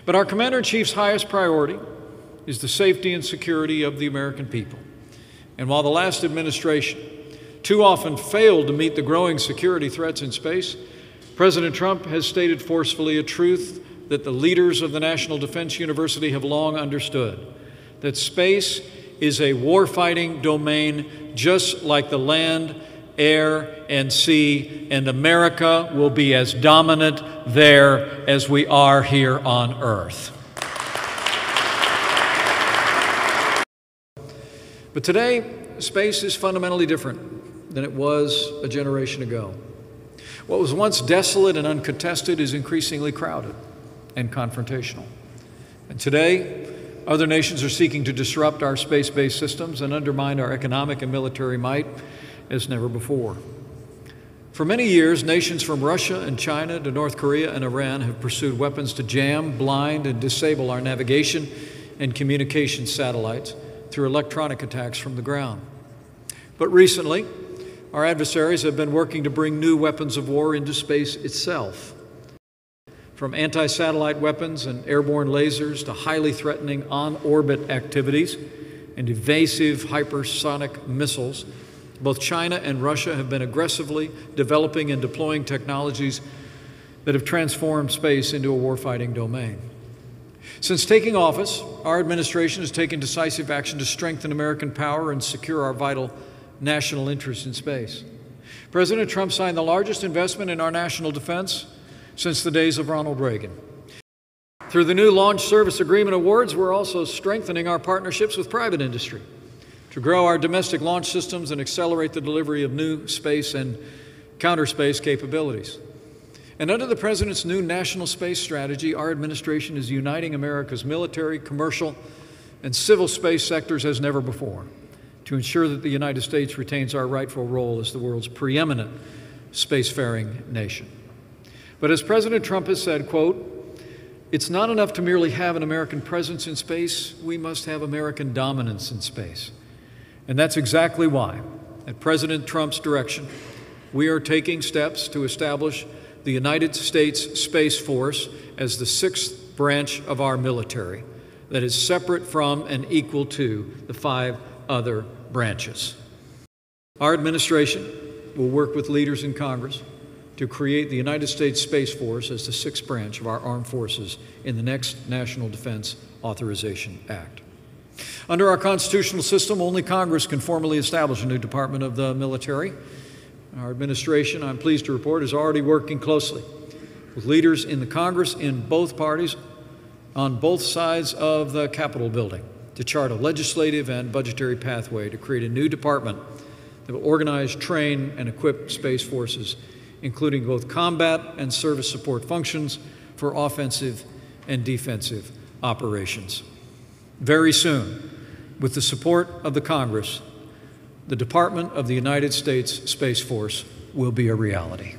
But our Commander-in-Chief's highest priority is the safety and security of the American people. And while the last administration too often failed to meet the growing security threats in space, President Trump has stated forcefully a truth that the leaders of the National Defense University have long understood, that space is a warfighting domain just like the land, air, and sea, and America will be as dominant there as we are here on Earth. But today, space is fundamentally different than it was a generation ago. What was once desolate and uncontested is increasingly crowded and confrontational. And today, other nations are seeking to disrupt our space-based systems and undermine our economic and military might as never before. For many years, nations from Russia and China to North Korea and Iran have pursued weapons to jam, blind, and disable our navigation and communication satellites through electronic attacks from the ground. But recently, our adversaries have been working to bring new weapons of war into space itself. From anti-satellite weapons and airborne lasers to highly threatening on-orbit activities and evasive hypersonic missiles, both China and Russia have been aggressively developing and deploying technologies that have transformed space into a warfighting domain. Since taking office, our administration has taken decisive action to strengthen American power and secure our vital national interests in space. President Trump signed the largest investment in our national defense since the days of Ronald Reagan. Through the new Launch Service Agreement awards, we're also strengthening our partnerships with private industry to grow our domestic launch systems and accelerate the delivery of new space and counter-space capabilities. And under the President's new national space strategy, our administration is uniting America's military, commercial, and civil space sectors as never before to ensure that the United States retains our rightful role as the world's preeminent spacefaring nation. But as President Trump has said, quote, "It's not enough to merely have an American presence in space, we must have American dominance in space." And that's exactly why, at President Trump's direction, we are taking steps to establish the United States Space Force as the sixth branch of our military that is separate from and equal to the 5 other branches. Our administration will work with leaders in Congress to create the United States Space Force as the sixth branch of our armed forces in the next National Defense Authorization Act. Under our constitutional system, only Congress can formally establish a new department of the military. Our administration, I'm pleased to report, is already working closely with leaders in the Congress in both parties on both sides of the Capitol building to chart a legislative and budgetary pathway to create a new department that will organize, train, and equip space forces, including both combat and service support functions for offensive and defensive operations. Very soon, with the support of the Congress, the Department of the United States Space Force will be a reality.